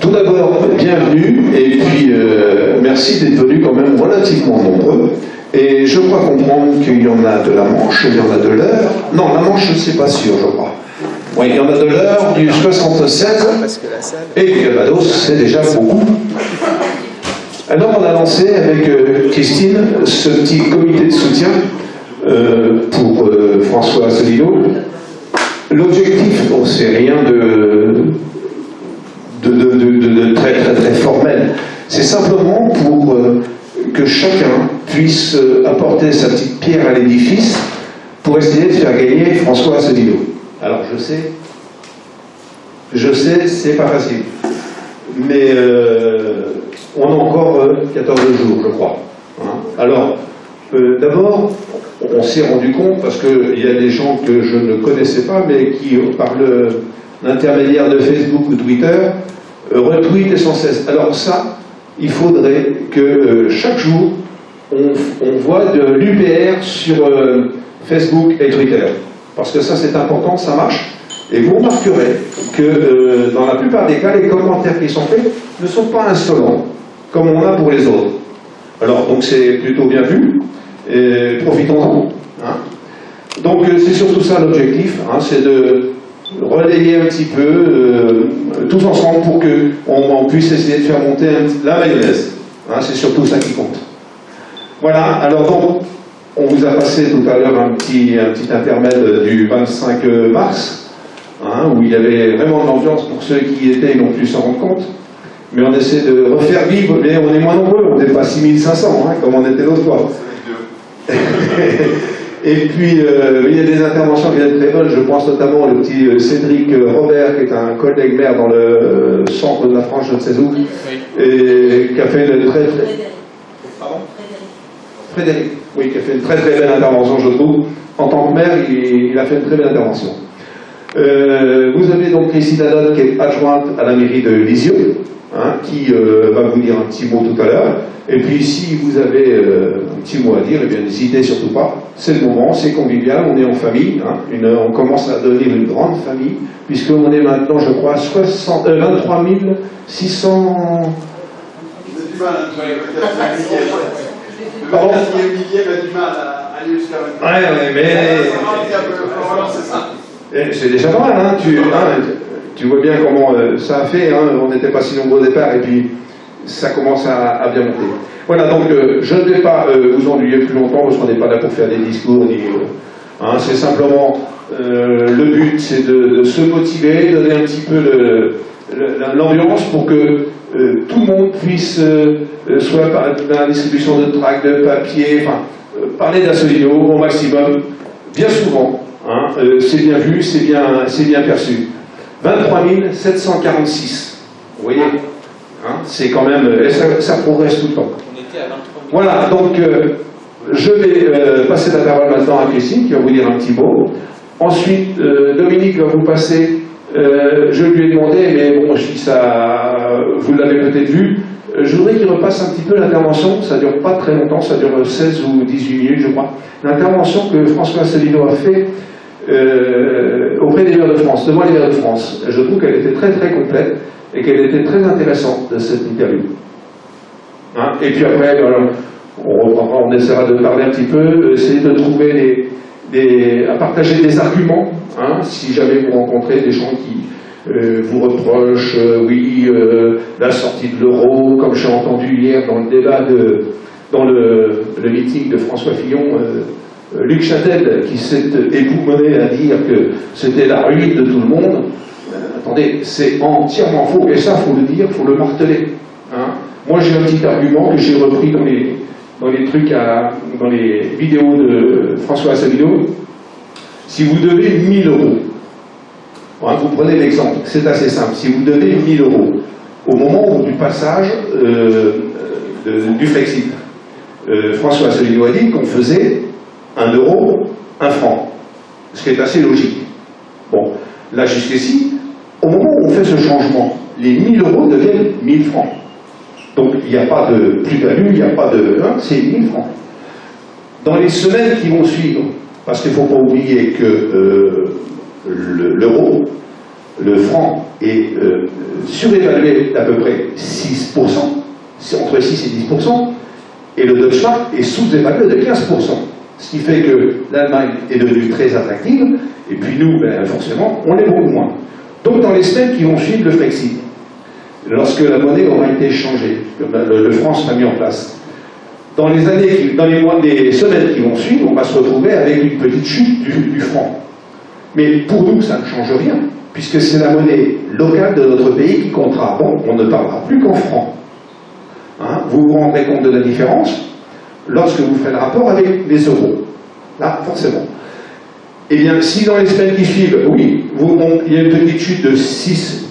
Tout d'abord, bienvenue, et puis merci d'être venus quand même relativement nombreux. Et je crois comprendre qu'il y en a de la Manche, il y en a de l'Eure. Non, la Manche, c'est pas sûr, je crois. Oui, il y en a de l'Eure, du 76, et du Calvados, c'est déjà beaucoup. Alors on a lancé avec Christine ce petit comité de soutien pour François Asselineau. L'objectif, bon, c'est rien de très, très, très formel. C'est simplement pour que chacun puisse apporter sa petite pierre à l'édifice pour essayer de faire gagner François Asselineau. Alors je sais, c'est pas facile. Mais on a encore 14 jours, je crois. Hein. Alors, d'abord, on s'est rendu compte, parce qu'il y a des gens que je ne connaissais pas, mais qui, par l'intermédiaire de Facebook ou Twitter, retweetent sans cesse. Alors ça, il faudrait que chaque jour, on voit de l'UPR sur Facebook et Twitter. Parce que ça, c'est important, ça marche. Et vous remarquerez que dans la plupart des cas, les commentaires qui sont faits ne sont pas insolents, comme on a pour les autres. Alors, donc c'est plutôt bien vu, et profitons-en. Hein. Donc c'est surtout ça l'objectif, hein, c'est de relayer un petit peu, tous ensemble, pour qu'on puisse essayer de faire monter la mayonnaise. Hein, c'est surtout ça qui compte. Voilà, alors donc, on vous a passé tout à l'heure un petit intermède du 25 mars, hein, où il y avait vraiment de l'ambiance pour ceux qui y étaient, ils n'ont pu s'en rendre compte. Mais on essaie de refaire vivre, mais on est moins nombreux, on n'est pas 6500, hein, comme on était l'autre fois. Et puis, il y a des interventions qui viennent très bonnes, je pense notamment au petit Cédric Robert, qui est un collègue maire dans le centre de la France, je ne sais où, et qui a fait une très... Pardon ? Frédéric, oui, qui a fait une très très belle intervention, je trouve. En tant que maire, il a fait une très belle intervention. Vous avez donc Christine Adot, qui est adjointe à la mairie de Lisieux, hein, qui va vous dire un petit mot tout à l'heure. Et puis si vous avez un petit mot à dire, eh bien n'hésitez surtout pas. C'est le moment, c'est convivial, on est en famille. Hein, on commence à devenir une grande famille, puisqu'on est maintenant, je crois, 23 600... Pardon ? Olivier a du mal à aller jusqu'à mais... C'est déjà pas mal, hein, tu vois bien comment ça a fait, hein, on n'était pas si nombreux au départ, et puis ça commence à bien monter. Voilà, donc je ne vais pas vous ennuyer plus longtemps, parce qu'on n'est pas là pour faire des discours, hein, c'est simplement, le but c'est de se motiver, donner un petit peu l'ambiance pour que tout le monde puisse, soit par la distribution de tracts, de papier, enfin, parler d'Asselineau au maximum, bien souvent. Hein, c'est bien vu, c'est bien perçu. 23 746. Vous voyez, hein, c'est quand même... ça progresse tout le temps. On était à 23 000. Voilà, donc je vais passer la parole maintenant à Christine, qui va vous dire un petit mot. Ensuite, Dominique va vous passer... je lui ai demandé, mais bon, je dis ça, vous l'avez peut-être vu, je voudrais qu'il repasse un petit peu l'intervention, ça ne dure pas très longtemps, ça dure 16 ou 18 minutes, je crois. L'intervention que François Asselineau a fait auprès des maires de France, devant les maires de France. Je trouve qu'elle était très très complète et qu'elle était très intéressante de cette interview. Hein, et puis après, on essaiera de parler un petit peu, essayer de trouver à partager des arguments, hein, si jamais vous rencontrez des gens qui vous reprochent, la sortie de l'euro, comme j'ai entendu hier dans le débat, dans le meeting de François Fillon, Luc Châtel, qui s'est époumoné à dire que c'était la ruine de tout le monde. Attendez, c'est entièrement faux, et ça, il faut le dire, il faut le marteler. Hein. Moi, j'ai un petit argument que j'ai repris dans les vidéos de François Asselineau. Si vous devez 1 000 euros, hein, vous prenez l'exemple, c'est assez simple. Si vous devez 1 000 euros, au moment du passage du Frexit, François Asselineau a dit qu'on faisait 1 euro, 1 franc, ce qui est assez logique. Bon, là jusqu'ici, au moment où on fait ce changement, les 1 000 euros deviennent 1 000 francs. Donc il n'y a pas de plus-value, il n'y a pas de... Hein, c'est 1 000 francs. Dans les semaines qui vont suivre, parce qu'il ne faut pas oublier que l'euro le franc est surévalué d'à peu près 6%, c'est entre 6 et 10%, et le Deutsche Mark est sous-évalué de 15%. Ce qui fait que l'Allemagne est devenue très attractive, et puis nous, ben, forcément, on l'est beaucoup moins. Donc dans les semaines qui vont suivre le Brexit, lorsque la monnaie aura été changée, que le franc sera mis en place, dans les semaines qui vont suivre, on va se retrouver avec une petite chute du franc. Mais pour nous, ça ne change rien, puisque c'est la monnaie locale de notre pays qui comptera. Bon, on ne parlera plus qu'en francs. Hein, vous vous rendrez compte de la différence lorsque vous faites le rapport avec les euros. Là, forcément. Eh bien, si dans les semaines qui suivent, oui, il y a une petite chute de 6%,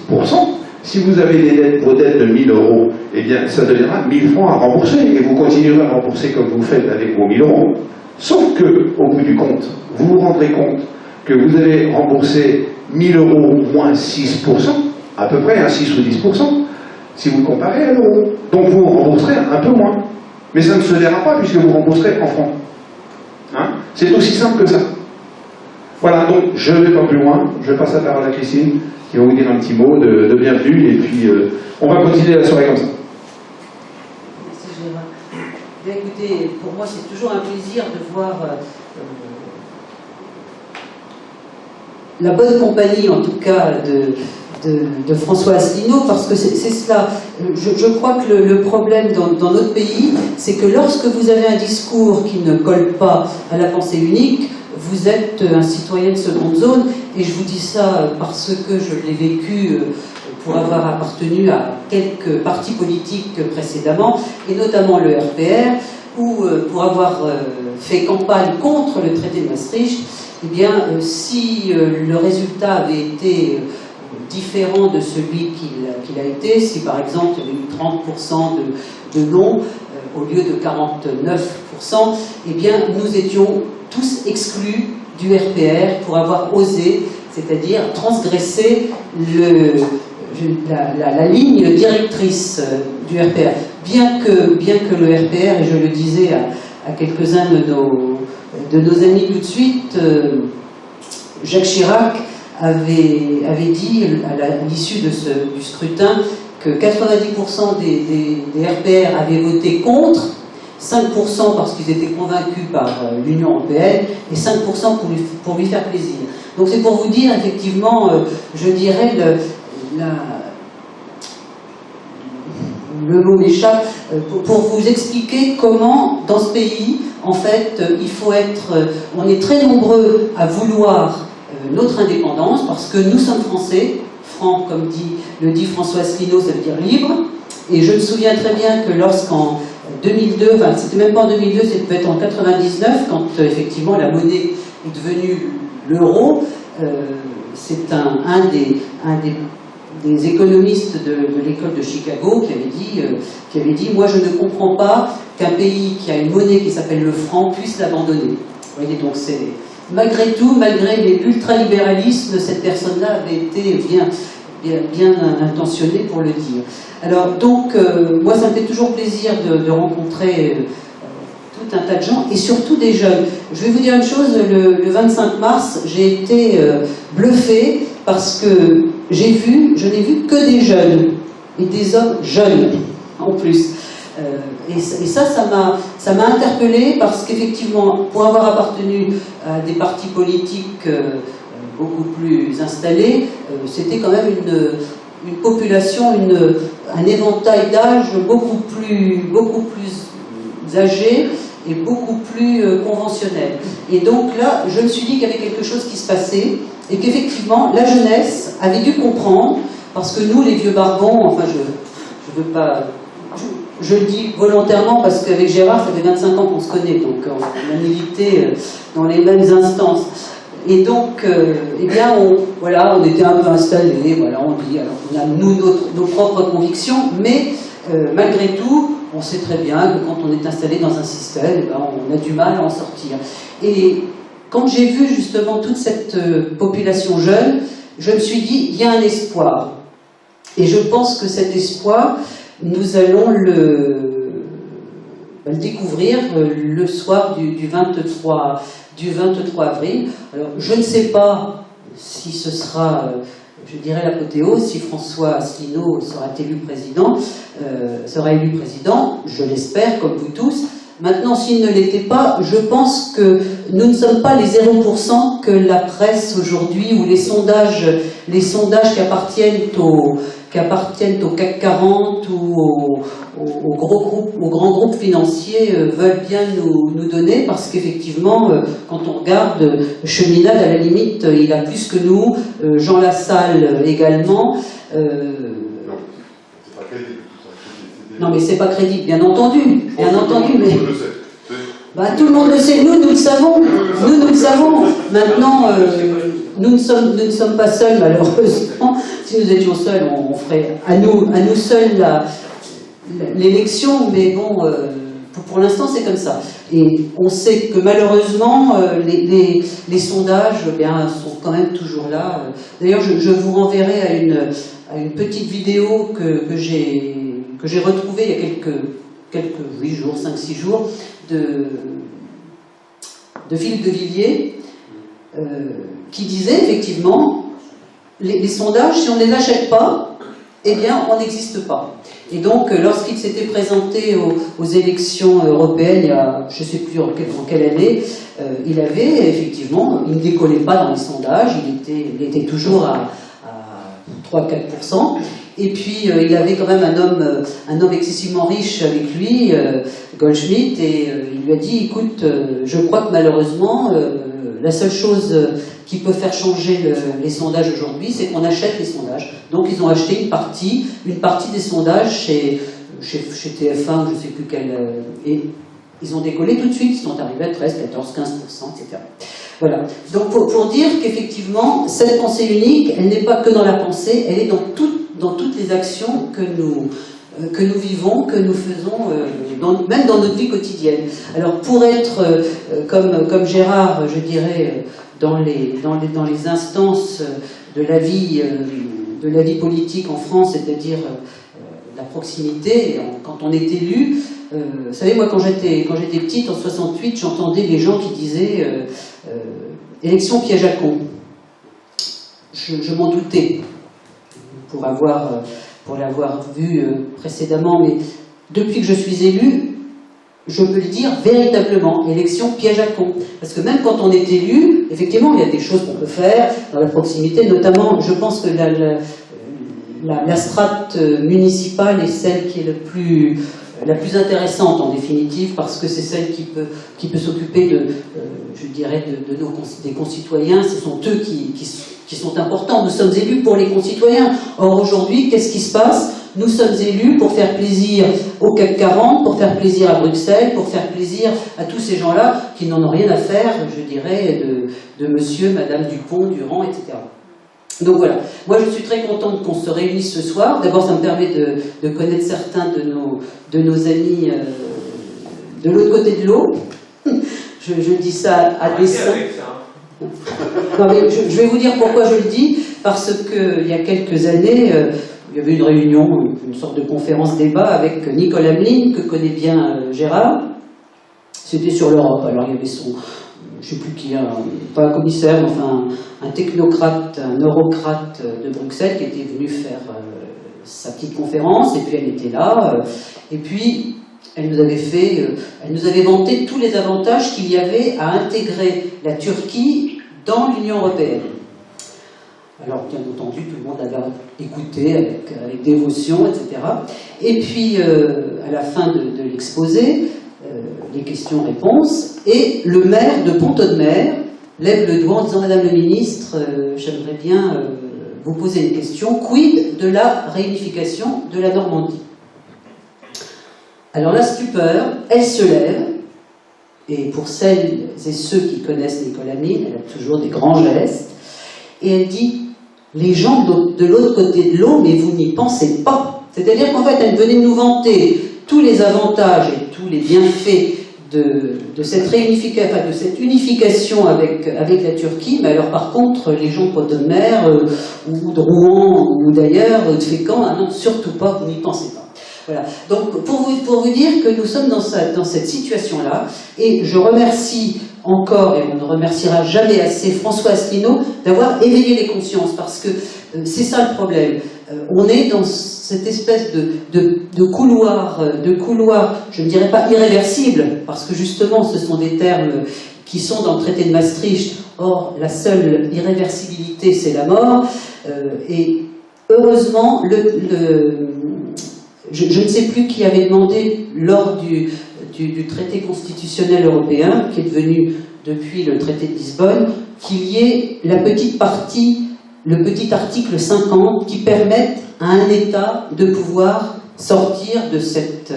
si vous avez vos dettes de 1000 euros, eh bien, ça deviendra 1000 francs à rembourser, et vous continuerez à rembourser comme vous faites avec vos 1000 euros. Sauf que, au bout du compte, vous vous rendrez compte que vous allez rembourser 1000 euros moins 6%, à peu près, 6 ou 10%, si vous comparez à l'euro. Donc vous rembourserez un peu moins. Mais ça ne se verra pas puisque vous rembourserez en francs. Hein? C'est aussi simple que ça. Voilà, donc je ne vais pas plus loin. Je passe la parole à Christine qui va vous dire un petit mot de bienvenue et puis on va continuer la soirée comme ça. Merci Gérard. Bien, écoutez, pour moi c'est toujours un plaisir de voir la bonne compagnie en tout cas de François Asselineau, parce que c'est cela. Je crois que le problème dans notre pays, c'est que lorsque vous avez un discours qui ne colle pas à la pensée unique, vous êtes un citoyen de seconde zone, et je vous dis ça parce que je l'ai vécu pour avoir appartenu à quelques partis politiques précédemment, et notamment le RPR, où pour avoir fait campagne contre le traité de Maastricht, eh bien, si le résultat avait été différent de celui qu'il a été, si par exemple il y avait eu 30% de non au lieu de 49%, eh bien nous étions tous exclus du RPR pour avoir osé, c'est-à-dire transgresser la ligne directrice du RPR. Bien que le RPR, et je le disais à quelques-uns de nos amis tout de suite, Jacques Chirac avait dit à l'issue du scrutin que 90% des RPR avaient voté contre, 5% parce qu'ils étaient convaincus par l'Union européenne et 5% pour lui faire plaisir. Donc c'est pour vous dire effectivement, je dirais, le mot m'échappe, pour vous expliquer comment dans ce pays, en fait, il faut être, on est très nombreux à vouloir notre indépendance, parce que nous sommes français, franc, comme le dit François Asselineau, ça veut dire libre, et je me souviens très bien que lorsqu'en 2002, enfin c'était même pas en 2002, c'était peut-être en 99, quand effectivement la monnaie est devenue l'euro, c'est un des économistes de l'école de Chicago qui avait dit moi je ne comprends pas qu'un pays qui a une monnaie qui s'appelle le franc puisse l'abandonner. Vous voyez, donc c'est malgré tout, malgré l'ultralibéralisme, cette personne-là avait été bien intentionnée pour le dire. Alors donc, moi ça me fait toujours plaisir de rencontrer tout un tas de gens, et surtout des jeunes. Je vais vous dire une chose, le 25 mars, j'ai été bluffée, parce que je n'ai vu que des jeunes, et des hommes jeunes, en plus. Et ça m'a interpellée, parce qu'effectivement, pour avoir appartenu à des partis politiques beaucoup plus installés, c'était quand même une population, un éventail d'âge beaucoup plus âgé et beaucoup plus conventionnel. Et donc là, je me suis dit qu'il y avait quelque chose qui se passait, et qu'effectivement, la jeunesse avait dû comprendre, parce que nous, les vieux barbons, enfin, je veux pas... Je le dis volontairement parce qu'avec Gérard, ça fait 25 ans qu'on se connaît, donc on a milité dans les mêmes instances. Et donc, eh bien, on était un peu installés, voilà, on dit, alors on a nous nos propres convictions, mais malgré tout, on sait très bien que quand on est installé dans un système, eh ben, on a du mal à en sortir. Et quand j'ai vu justement toute cette population jeune, je me suis dit, il y a un espoir. Et je pense que cet espoir, nous allons le découvrir le soir du 23 avril. Alors, je ne sais pas si ce sera je dirais, l'apothéose si François Asselineau sera élu président, je l'espère, comme vous tous. Maintenant, s'il ne l'était pas, je pense que nous ne sommes pas les 0% que la presse aujourd'hui, ou les sondages qui appartiennent au CAC 40 ou aux grands groupes financiers veulent bien nous donner, parce qu'effectivement, quand on regarde Cheminade, à la limite, il a plus que nous, Jean Lassalle également. Non, mais c'est pas crédible, bien entendu, mais bah, tout le monde le sait, nous le savons, nous le savons. Maintenant, nous ne sommes pas seuls, malheureusement. Si nous étions seuls, on ferait à nous seuls l'élection, mais bon, pour l'instant, c'est comme ça. Et on sait que malheureusement, les sondages, eh bien, sont quand même toujours là. D'ailleurs, je vous renverrai à une petite vidéo que j'ai retrouvée il y a quelques 8 jours, 5-6 jours, de Philippe de Villiers, qui disait effectivement, les sondages, si on ne les achète pas, eh bien, on n'existe pas. Et donc, lorsqu'il s'était présenté aux élections européennes, il y a, je ne sais plus en quelle année, il avait effectivement, il ne décollait pas dans les sondages, il était toujours à 3-4%. Et puis, il avait quand même un homme excessivement riche avec lui, Goldschmidt, et il lui a dit, écoute, je crois que malheureusement, la seule chose qui peut faire changer les sondages aujourd'hui, c'est qu'on achète les sondages. Donc, ils ont acheté une partie des sondages chez TF1, je ne sais plus quel, et ils ont décollé tout de suite, ils sont arrivés à 13, 14, 15%, etc. Voilà. Donc, pour dire qu'effectivement, cette pensée unique, elle n'est pas que dans la pensée, elle est dans toutes les actions que nous vivons, que nous faisons, même dans notre vie quotidienne. Alors, pour être comme Gérard, je dirais, dans les instances de la vie politique en France, c'est-à-dire la proximité, quand on est élu, vous savez, moi, quand j'étais petite, en 68, j'entendais les gens qui disaient élection piège à con. Je m'en doutais, pour l'avoir vu précédemment, mais depuis que je suis élu, je peux le dire véritablement, élection piège à con. Parce que même quand on est élu, effectivement, il y a des choses qu'on peut faire dans la proximité, notamment, je pense que la strate municipale est celle qui est la plus intéressante en définitive, parce que c'est celle qui peut s'occuper je dirais, des concitoyens. Ce sont eux qui sont importants. Nous sommes élus pour les concitoyens. Or aujourd'hui, qu'est-ce qui se passe? Nous sommes élus pour faire plaisir au CAC 40, pour faire plaisir à Bruxelles, pour faire plaisir à tous ces gens-là qui n'en ont rien à faire, je dirais, de monsieur, madame Dupont, Durand, etc. Donc voilà, moi je suis très contente qu'on se réunisse ce soir. D'abord, ça me permet de connaître certains de nos amis de l'autre côté de l'eau. Je dis ça à dessein. Non, mais je vais vous dire pourquoi je le dis. Parce qu'il y a quelques années, il y avait une réunion, une sorte de conférence-débat avec Nicole Hamelin, que connaît bien Gérard. C'était sur l'Europe. Alors il y avait je ne sais plus qui, pas un commissaire, mais enfin un technocrate, un eurocrate de Bruxelles qui était venu faire sa petite conférence, et puis elle était là, et puis elle nous avait vanté tous les avantages qu'il y avait à intégrer la Turquie dans l'Union européenne. Alors, bien entendu, tout le monde avait écouté avec dévotion, etc. Et puis, à la fin de l'exposé, les questions-réponses, et le maire de Pont-Audemer lève le doigt en disant « Madame le ministre, j'aimerais bien vous poser une question. Quid de la réunification de la Normandie ?» Alors la stupeur, elle se lève, et pour celles et ceux qui connaissent Nicole Hamelin, elle a toujours des grands gestes, et elle dit « Les gens de l'autre côté de l'eau, mais vous n'y pensez pas. » C'est-à-dire qu'en fait, elle venait nous vanter tous les avantages et tous les bienfaits de cette réunification, enfin de cette unification avec la Turquie, mais alors par contre, les gens de Pont-Audemer, ou de Rouen, ou d'ailleurs, de Fécamp, ah non, surtout pas, vous n'y pensez pas. Voilà. Donc, pour vous dire que nous sommes dans cette situation-là, et je remercie encore, et on ne remerciera jamais assez François Asselineau d'avoir éveillé les consciences, parce que c'est ça le problème. On est dans cette espèce de couloir, je ne dirais pas irréversible, parce que justement ce sont des termes qui sont dans le traité de Maastricht. Or, la seule irréversibilité, c'est la mort. Et heureusement, je ne sais plus qui avait demandé lors du traité constitutionnel européen, qui est devenu depuis le traité de Lisbonne, qu'il y ait la petite partie, le petit article 50, qui permette à un État de pouvoir sortir de cette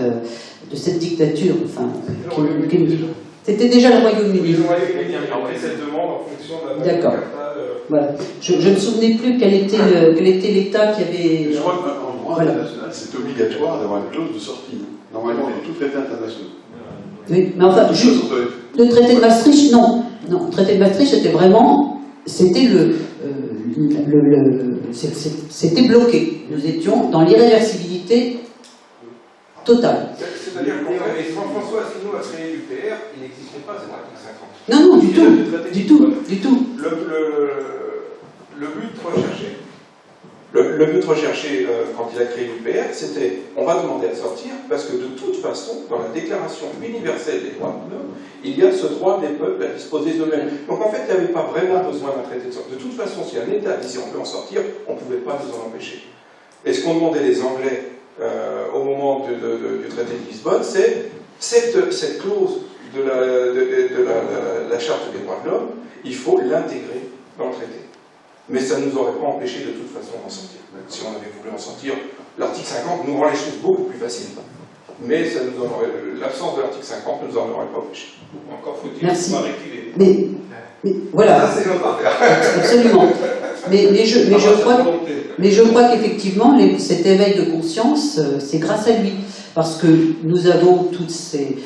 dictature. Enfin, c'était déjà le Royaume-Uni. Oui, le Royaume-Uni a pris cette demande en fonction de la D'accord. Voilà. Je ne me souvenais plus quel était l'État qui avait... Je crois qu'en droit international, c'est obligatoire d'avoir une clause de sortie. Normalement, dans tout traité international. Oui, mais enfin, le traité de Maastricht, non. Non, le traité de Maastricht, c'était vraiment... C'était c'était bloqué. Nous étions dans l'irréversibilité totale. C'est-à-dire quand François Asselineau a créé l'UPR, il n'existait pas cet article 50. Non, non, du tout. Le but recherché quand il a créé l'UPR, c'était on va demander à sortir parce que de toute façon, dans la Déclaration universelle des droits de l'homme, il y a ce droit des peuples à disposer d'eux-mêmes. Donc en fait, il n'y avait pas vraiment besoin d'un traité de sortie. De toute façon, si un État disait on peut en sortir, on ne pouvait pas nous en empêcher. Et ce qu'ont demandé les Anglais au moment du traité de Lisbonne, c'est cette clause de la Charte des droits de l'homme, il faut l'intégrer dans le traité. Mais ça ne nous aurait pas empêché de toute façon d'en sortir. Si on avait voulu en sortir, l'article 50 nous rend les choses beaucoup plus faciles. Mais l'absence de l'article 50 ne nous en aurait pas empêché. Encore faut-il pas réculer. Mais voilà. Ça, c'est notre affaire. Absolument. Mais je crois qu'effectivement, cet éveil de conscience, c'est grâce à lui. Parce que nous avons toute cet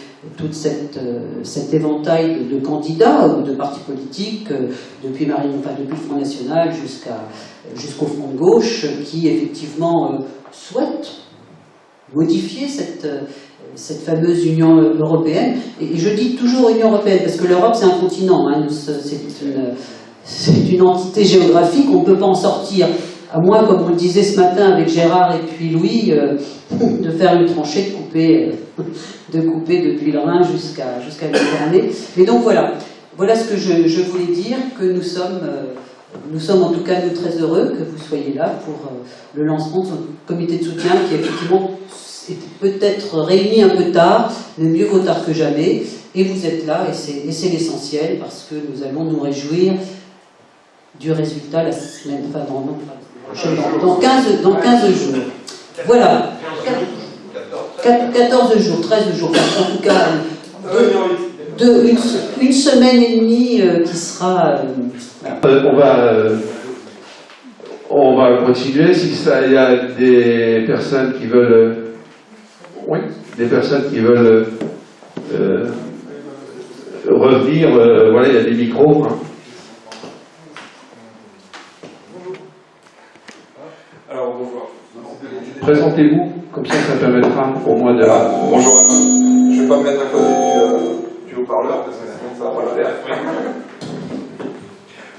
éventail de candidats ou de partis politiques, depuis le Front National jusqu'au Front de gauche, qui effectivement souhaitent modifier cette fameuse Union européenne. Et je dis toujours Union européenne, parce que l'Europe c'est un continent, hein, c'est une entité géographique, on ne peut pas en sortir. À moins, comme on le disait ce matin avec Gérard et puis Louis, de faire une tranchée, de couper depuis le Rhin jusqu'à la Méditerranée. Mais donc voilà ce que je voulais dire, que nous sommes en tout cas nous très heureux que vous soyez là pour le lancement de ce comité de soutien qui effectivement est peut-être réuni un peu tard, mais mieux vaut tard que jamais. Et vous êtes là et c'est l'essentiel parce que nous allons nous réjouir du résultat la semaine, dans 15 jours. Voilà. 14 jours, 13 jours, en tout cas, une semaine et demie qui sera... On va continuer. Si il y a des personnes qui veulent... Oui, des personnes qui veulent revenir, voilà, il y a des micros. Hein. Alors, bonjour. Présentez-vous, comme ça permettra au moins de... Bonjour à tous. Je ne vais pas me mettre à côté du haut-parleur, parce que sinon ça va pas l'air.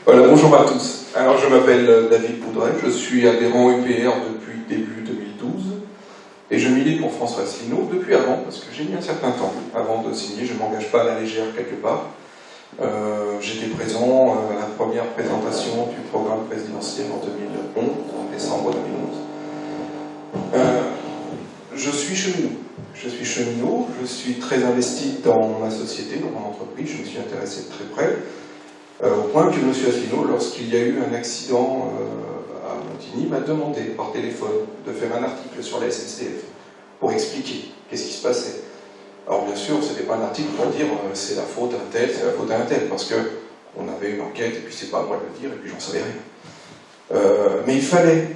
Voilà, bonjour à tous. Alors, je m'appelle David Boudret, je suis adhérent UPR depuis début 2012, et je milite pour François Asselineau depuis avant, parce que j'ai mis un certain temps avant de signer, je ne m'engage pas à la légère quelque part. J'étais présent à la première présentation du programme présidentiel en 2011, en décembre 2011. Je suis cheminot, je suis très investi dans ma société, dans mon entreprise, je me suis intéressé de très près, au point que M. Asselineau, lorsqu'il y a eu un accident à Montigny, m'a demandé par téléphone de faire un article sur la SNCF pour expliquer qu'est-ce qui se passait. Alors bien sûr, ce n'était pas un article pour dire c'est la faute d'un tel, c'est la faute d'un tel, parce qu'on avait une enquête et puis c'est pas à moi de le dire et puis j'en savais rien. Mais il fallait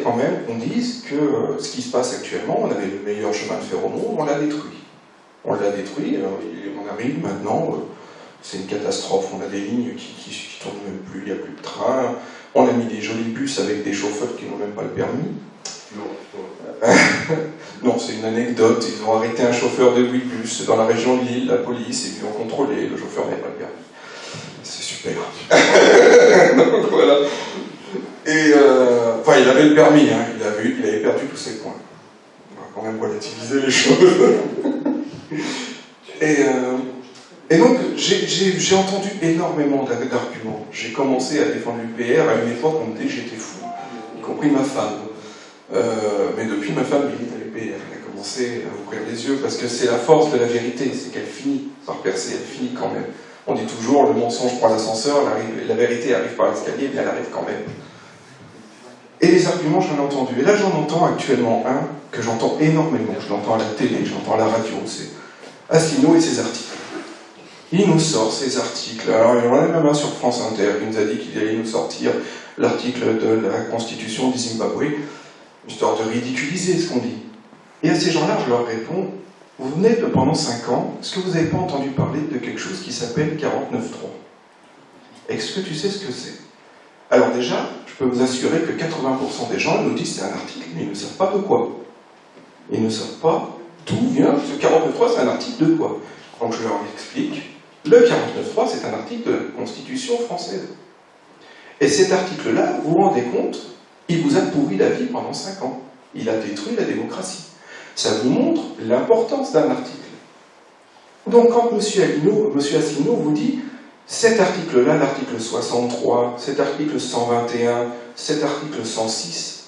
quand même qu'on dise que ce qui se passe actuellement, on avait le meilleur chemin de fer au monde, on l'a détruit. On l'a détruit, on arrive maintenant, c'est une catastrophe, on a des lignes qui tournent même plus, il n'y a plus de train, on a mis des jolis bus avec des chauffeurs qui n'ont même pas le permis. Non, c'est une anecdote. Ils ont arrêté un chauffeur de bus dans la région de Lille, la police, et ils ont contrôlé. Le chauffeur n'avait pas le permis. C'est super. Donc voilà. Et enfin, il avait le permis, hein. Il avait perdu tous ses points. On va quand même relativiser les choses. Et donc, j'ai entendu énormément d'arguments. J'ai commencé à défendre l'UPR à une époque où on me disait que j'étais fou, y compris ma femme. Mais depuis, ma femme milite à l'UPR. Elle a commencé à ouvrir les yeux, parce que c'est la force de la vérité, c'est qu'elle finit par percer, elle finit quand même. On dit toujours, le mensonge prend l'ascenseur, la vérité arrive par l'escalier, mais elle arrive quand même. Et les arguments, j'en ai entendu. Et là, j'en entends actuellement un que j'entends énormément. Je l'entends à la télé, je l'entends à la radio. C'est Asselineau et ses articles. Il nous sort ces articles. Alors, il y en a même un sur France Inter. Il nous a dit qu'il allait nous sortir l'article de la Constitution du Zimbabwe, histoire de ridiculiser ce qu'on dit. Et à ces gens-là, je leur réponds, vous venez de pendant 5 ans, est-ce que vous n'avez pas entendu parler de quelque chose qui s'appelle 49.3 ? Est-ce que tu sais ce que c'est ? Alors déjà, je peux vous assurer que 80% des gens nous disent c'est un article, mais ils ne savent pas de quoi. Ils ne savent pas d'où vient ce 49.3, c'est un article de quoi. Donc je leur explique, le 49.3, c'est un article de la Constitution française. Et cet article-là, vous vous rendez compte, il vous a pourri la vie pendant 5 ans. Il a détruit la démocratie. Ça vous montre l'importance d'un article. Donc quand M. Asselineau vous dit cet article-là, l'article 63, cet article 121, cet article 106,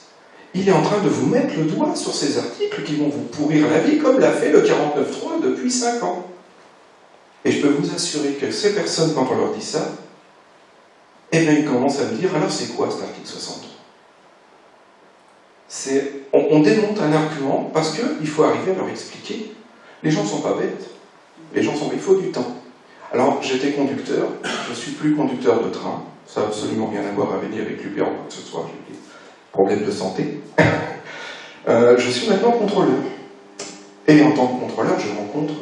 il est en train de vous mettre le doigt sur ces articles qui vont vous pourrir la vie, comme l'a fait le 49.3 depuis 5 ans. Et je peux vous assurer que ces personnes, quand on leur dit ça, eh bien, ils commencent à me dire, alors c'est quoi cet article 63 ? On démonte un argument parce qu'il faut arriver à leur expliquer. Les gens ne sont pas bêtes. Il faut du temps. Alors, j'étais conducteur, je ne suis plus conducteur de train, ça n'a absolument rien à voir avec l'UPR, quoi que ce soit, j'ai des problèmes de santé. Je suis maintenant contrôleur. Et en tant que contrôleur, je rencontre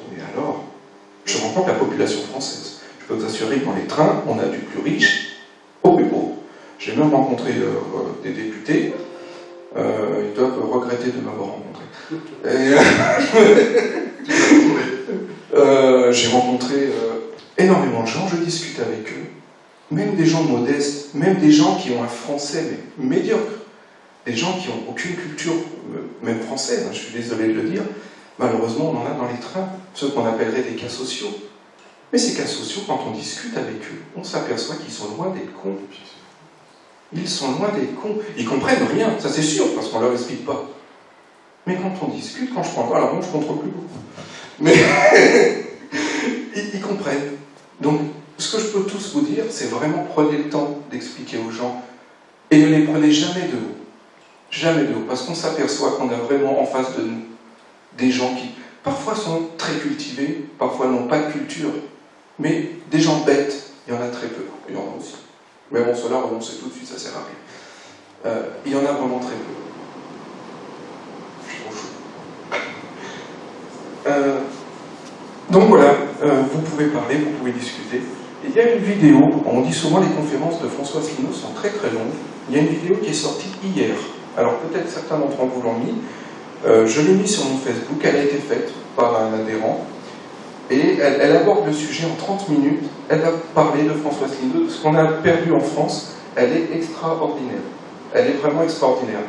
la population française. Je peux vous assurer que dans les trains, on a du plus riche au plus pauvre. J'ai même rencontré des députés, ils doivent regretter de m'avoir rencontré. J'ai rencontré énormément de gens, je discute avec eux, même des gens modestes, même des gens qui ont un français mais médiocre, des gens qui n'ont aucune culture, même française, hein, je suis désolé de le dire, malheureusement on en a dans les trains, ceux qu'on appellerait des cas sociaux. Mais ces cas sociaux, quand on discute avec eux, on s'aperçoit qu'ils sont loin d'être cons. Ils sont loin d'être cons. Ils comprennent rien, ça c'est sûr, parce qu'on ne leur explique pas. Mais quand on discute, quand je prends pas, alors bon, je contrôle plus beaucoup. Mais ils comprennent. Donc, ce que je peux tous vous dire, c'est vraiment prenez le temps d'expliquer aux gens et ne les prenez jamais de haut. Jamais de haut, parce qu'on s'aperçoit qu'on a vraiment en face de nous des gens qui, parfois, sont très cultivés, parfois n'ont pas de culture, mais des gens bêtes, il y en a très peu. Il y en a aussi. Mais bon, cela, renoncer tout de suite, ça sert à rien. Il y en a vraiment très peu. Je suis trop chaud. Donc voilà, vous pouvez parler, vous pouvez discuter. Il y a une vidéo, on dit souvent les conférences de François Asselineau sont très très longues. Il y a une vidéo qui est sortie hier. Alors peut-être certains d'entre vous l'ont mis. Je l'ai mis sur mon Facebook, elle a été faite par un adhérent. Et elle aborde le sujet en 30 minutes. Elle va parler de François Asselineau, de ce qu'on a perdu en France. Elle est extraordinaire. Elle est vraiment extraordinaire.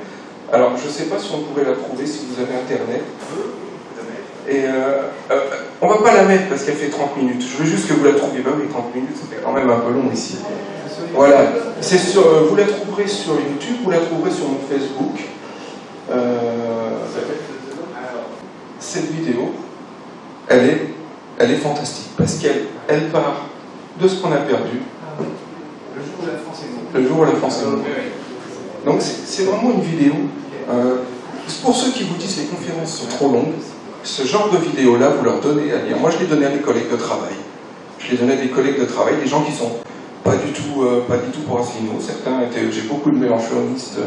Alors je ne sais pas si on pourrait la trouver si vous avez Internet. Et on ne va pas la mettre parce qu'elle fait 30 minutes. Je veux juste que vous la trouviez. Ben oui, 30 minutes, ça fait quand même un peu long ici. Voilà. Vous la trouverez sur YouTube, vous la trouverez sur mon Facebook. Cette vidéo, elle est fantastique parce qu'elle part de ce qu'on a perdu. Le jour où la France est morte. Le jour où la France est morte. Donc c'est vraiment une vidéo. Pour ceux qui vous disent que les conférences sont trop longues, ce genre de vidéo-là, vous leur donnez à lire. Moi, je l'ai donné à des collègues de travail. Je l'ai donné à des collègues de travail, des gens qui sont pas du tout pour Asselineau. Certains étaient. J'ai beaucoup de mélanchonistes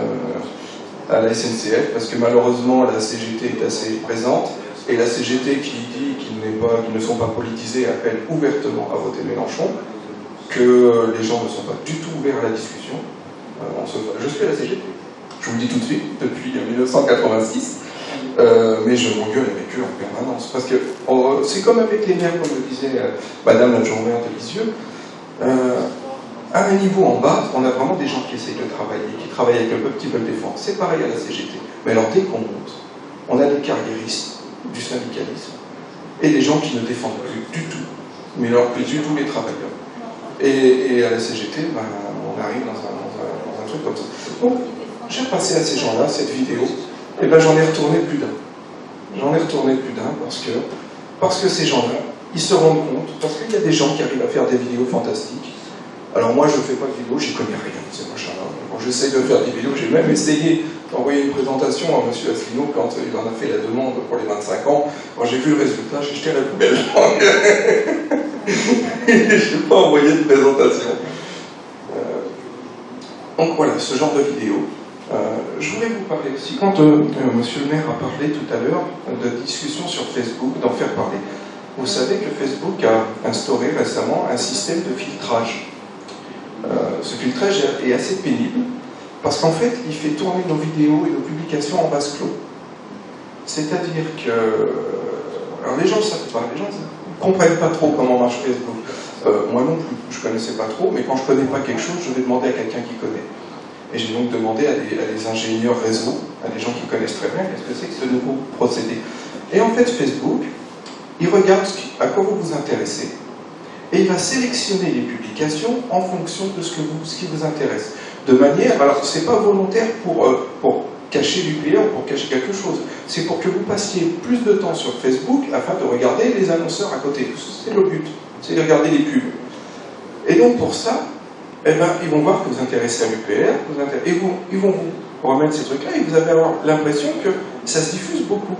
à la SNCF parce que malheureusement la CGT est assez présente et la CGT qui dit qu'ils ne sont pas politisés appelle ouvertement à voter Mélenchon, que les gens ne sont pas du tout ouverts à la discussion. Je suis à la CGT. je vous le dis tout de suite, depuis 1986. Mais je m'engueule avec eux en permanence. Parce que c'est comme avec les maires, comme le disait Madame l'adjointe de Lisieux. À un niveau en bas, on a vraiment des gens qui essayent de travailler, qui travaillent avec le peuple, qui veulent défendre. C'est pareil à la CGT. Mais alors dès qu'on monte, on a des carriéristes du syndicalisme et des gens qui ne défendent plus du tout, mais alors plus du tout les travailleurs. Et à la CGT, ben, on arrive dans un truc comme ça. Donc, j'ai passé à ces gens-là cette vidéo, et ben j'en ai retourné plus d'un. J'en ai retourné plus d'un parce que ces gens-là, ils se rendent compte, parce qu'il y a des gens qui arrivent à faire des vidéos fantastiques. Alors moi, je ne fais pas de vidéo, j'y connais rien, ces machins-là. Quand j'essaie de faire des vidéos, j'ai même essayé d'envoyer une présentation à M. Asselineau quand il en a fait la demande pour les 25 ans. Quand j'ai vu le résultat, j'ai jeté à la poubelle. Je n'ai pas envoyé de présentation. Donc voilà, ce genre de vidéo. Je voulais vous parler aussi, quand monsieur le maire a parlé tout à l'heure de discussion sur Facebook, d'en faire parler. Vous savez que Facebook a instauré récemment un système de filtrage. Ce filtrage est assez pénible, parce qu'en fait, il fait tourner nos vidéos et nos publications en vase clos. C'est-à-dire que... Alors les gens ne savent pas, les gens ne comprennent pas trop comment marche Facebook. Moi non plus, je ne connaissais pas trop, mais quand je ne connais pas quelque chose, je vais demander à quelqu'un qui connaît. Et j'ai donc demandé à des ingénieurs réseau, à des gens qui connaissent très bien, qu'est-ce que c'est que ce nouveau procédé. Et en fait, Facebook, il regarde à quoi vous vous intéressez, et il va sélectionner les publications en fonction de ce qui vous intéresse. De manière, alors c'est pas volontaire pour cacher l'UPR ou pour cacher quelque chose, c'est pour que vous passiez plus de temps sur Facebook afin de regarder les annonceurs à côté. C'est le but, c'est de regarder les pubs. Et donc pour ça, eh ben, ils vont voir que vous vous intéressez à l'UPR, et ils vont vous remettre ces trucs-là, et vous allez avoir l'impression que ça se diffuse beaucoup.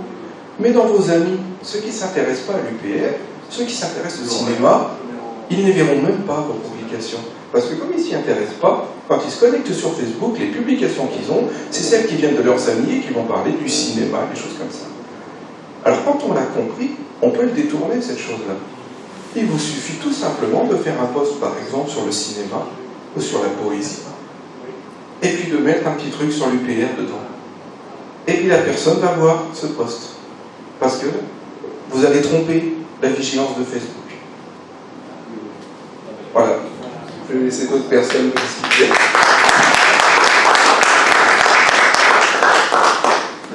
Mais dans vos amis, ceux qui ne s'intéressent pas à l'UPR, ceux qui s'intéressent au cinéma, ils ne verront même pas vos publications. Parce que comme ils ne s'y intéressent pas, quand ils se connectent sur Facebook, les publications qu'ils ont, c'est celles qui viennent de leurs amis et qui vont parler du cinéma, des choses comme ça. Alors quand on l'a compris, on peut le détourner, cette chose-là. Il vous suffit tout simplement de faire un post, par exemple, sur le cinéma ou sur la poésie. Et puis de mettre un petit truc sur l'UPR dedans. Et puis la personne va voir ce post. Parce que vous avez trompé la vigilance de Facebook. Voilà. Je vais laisser d'autres personnes expliquer.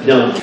Bien.